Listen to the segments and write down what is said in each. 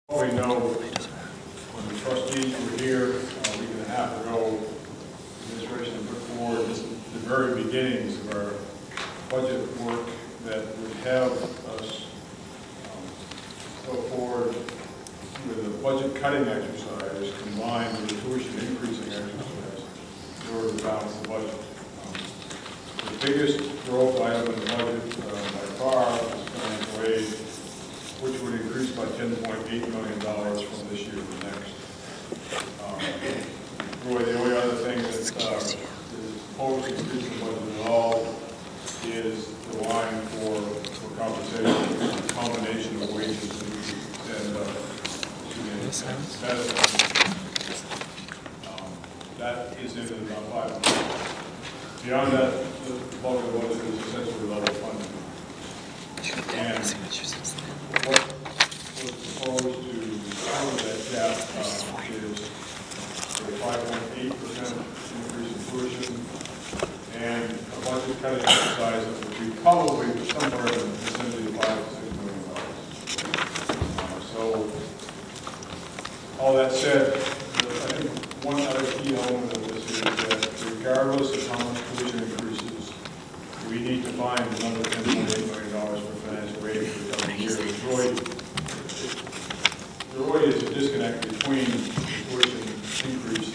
We know when the trustees were here a week and a half ago, the administration put forward the very beginnings of our budget work that would have us go forward with a budget cutting exercise combined with a tuition increasing exercise in order to balance the budget. The biggest growth item in the budget by far is financial aid, which would increase by $10.8 million from this year to the next. Really, the only other thing that is opposed to increasing the budget at all is the line for compensation, a combination of wages and benefits. That is in about 5%. Beyond that, the bulk of the budget is essentially level funding. And what was proposed to cover that gap is a 5.8% increase in tuition and a budget cutting exercise that would be probably somewhere in the vicinity of $5 to $6 million. So, all that said, I think one other key element of this is that regardless of how much tuition increases, we need to find another $10.8 million for financial aid for the coming year. There really is a disconnect between the tuition increase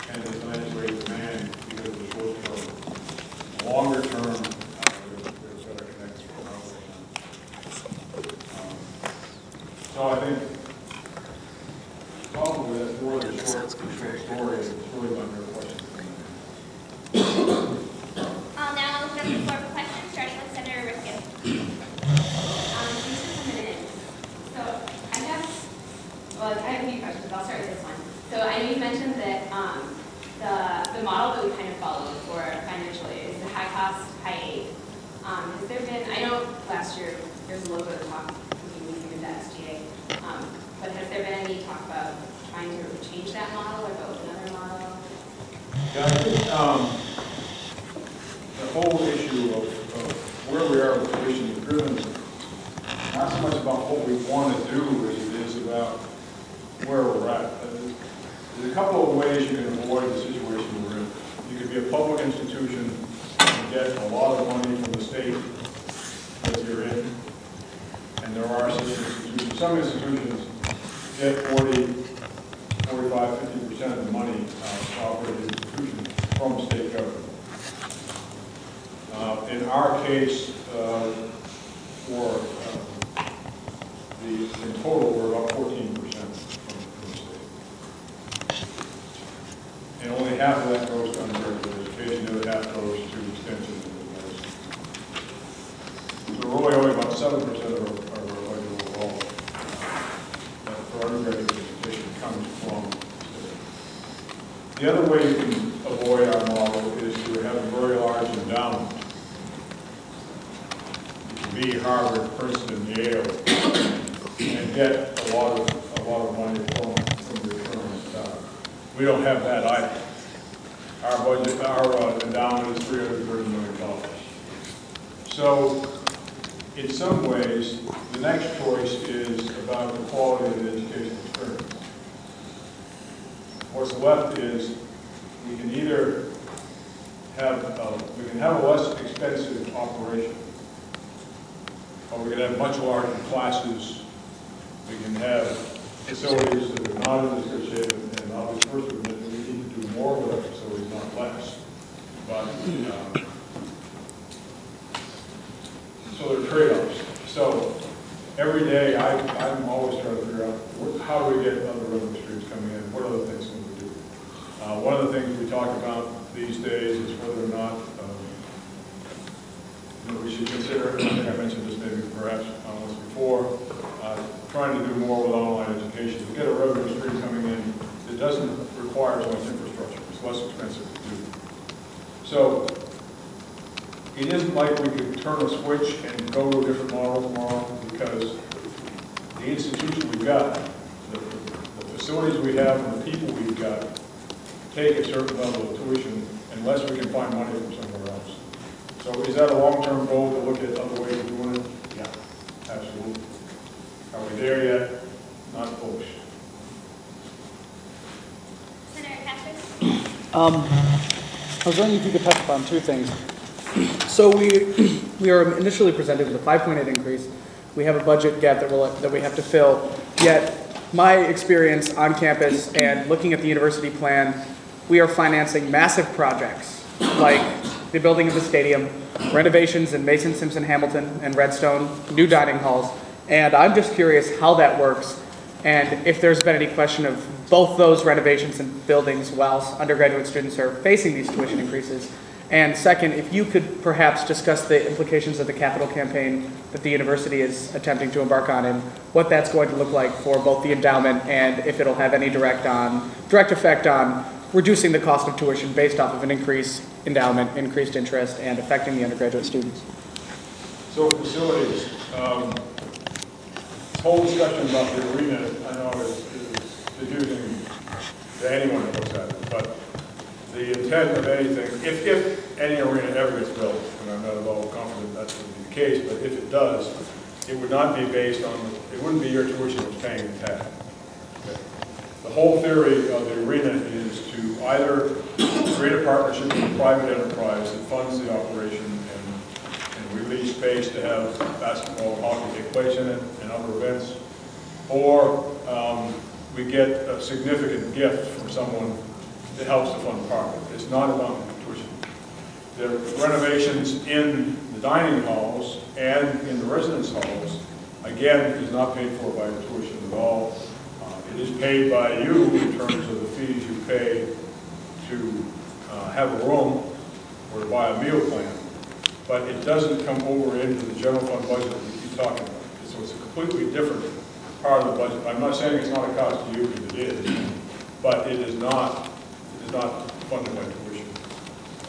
and the financial aid demand because of the short term. Longer term, there's better connection. So I think probably that's more than a short story. It's really not your question. I'll now open up the floor for questions, starting with Senator Riskin. Thanks for coming in. So I have a few questions. I'll start with this one. So I know you mentioned that the model that we kind of followed for financial aid is the high cost, high aid. Has there been, I know last year there was a little bit of talk between you and the SGA, but has there been any talk about trying to change that model or go with another model? Yeah, I think the whole issue of where we are with tuition is driven not so much about what we want to do as it is about where we're at. There's a couple of ways you can avoid the situation we're in. You could be a public institution and get a lot of money from the state that you're in, and there are such institutions. Some institutions get 40, 45, 50% of the money operated institution from state government. In our case, in total, we're about 14% from the state. And only half of that goes to undergraduate education, the other half goes to extension and medicine. So we're only about 7% of our budget overall for undergraduate education comes from the state. The other way you can avoid our model is to have a very large endowment. Be Harvard, Princeton, Yale, and get a lot of money from the return. We don't have that either. Our budget, our endowment is $330 million. So, in some ways, the next choice is about the quality of the educational experience. What's left is we can either have a less expensive operation, or we can have much larger classes. We can have facilities that are not in this good shape, and obviously first we need to do more with our facilities, not less. But so there are trade-offs. So every day I'm always trying to figure out how do we get other revenue streams coming in? What other things can we do? One of the things we talk about these days is whether or not we should consider, I think I mentioned this maybe perhaps once before, trying to do more with online education to get a revenue stream coming in that doesn't require as much infrastructure. It's less expensive to do. So it isn't like we could turn a switch and go to a different model tomorrow, because the institution we've got, the facilities we have, and the people we've got take a certain level of tuition unless we can find money from somewhere else. So is that a long-term goal to look at other ways of doing it? Yeah, absolutely. Are we there yet? Not fully. I was wondering if you could touch upon two things. So we are initially presented with a 5.8 increase. We have a budget gap that we have to fill. Yet, my experience on campus and looking at the university plan, we are financing massive projects like the building of the stadium, renovations in Mason, Simpson, Hamilton, and Redstone, new dining halls. And I'm just curious how that works and if there's been any question of both those renovations and buildings whilst undergraduate students are facing these tuition increases. And second, if you could perhaps discuss the implications of the capital campaign that the university is attempting to embark on and what that's going to look like for both the endowment and if it'll have any direct effect on reducing the cost of tuition based off of an increased endowment, increased interest, and affecting the undergraduate students. So facilities, this whole discussion about the arena, I know is confusing to anyone that looks at it, but the intent of anything, if any arena ever gets built, and I'm not at all confident that's going to be the case, but if it does, it would not be based on, it wouldn't be your tuition that's paying the tab. Okay. The whole theory of the arena is to either create a partnership with a private enterprise that funds the operation and release space to have basketball and hockey take place in it and other events, or we get a significant gift from someone that helps to fund the park. It's not about tuition. The renovations in the dining halls and in the residence halls, again, is not paid for by the tuition at all. It is paid by you in terms of the fees you pay to have a room or to buy a meal plan, but it doesn't come over into the general fund budget that we keep talking about. So it's a completely different part of the budget. I'm not saying it's not a cost to you, because it is, but it is not funded by tuition.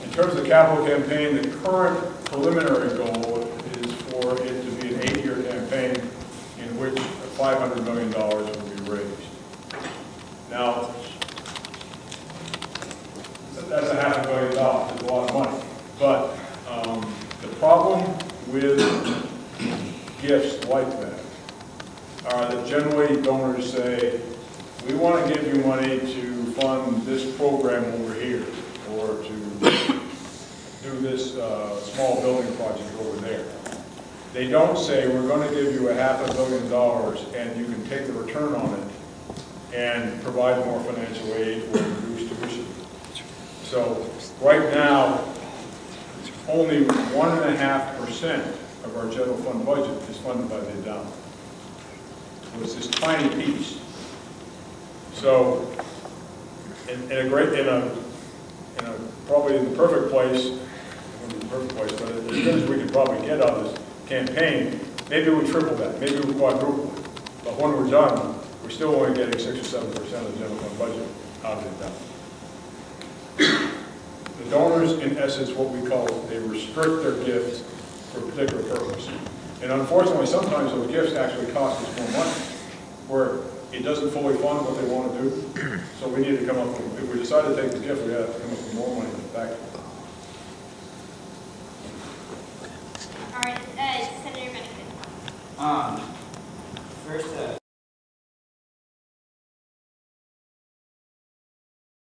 In terms of the capital campaign, the current preliminary goal is for it to be an 8-year campaign in which $500 million will be raised. Now, that's $500 million. It's a lot of money. But the problem with gifts like that are that generally donors say, we want to give you money to fund this program over here, or to do this small building project over there. They don't say, we're going to give you $500 million and you can take the return on it and provide more financial aid or reduce tuition. So right now, only 1.5% of our general fund budget is funded by the endowment. So it's this tiny piece. So, probably in the perfect place, but as good as we could probably get out of this campaign, maybe we triple that, maybe we quadruple it. But when we're done, we're still only getting 6 or 7% of the general fund budget out of the endowment. The donors, in essence, what we call, they restrict their gifts for a particular purpose. And unfortunately, sometimes those gifts actually cost us more money, where it doesn't fully fund what they want to do. So we need to come up with, if we decide to take the gift, we have to come up with more money to back it. All right, Senator Mencken.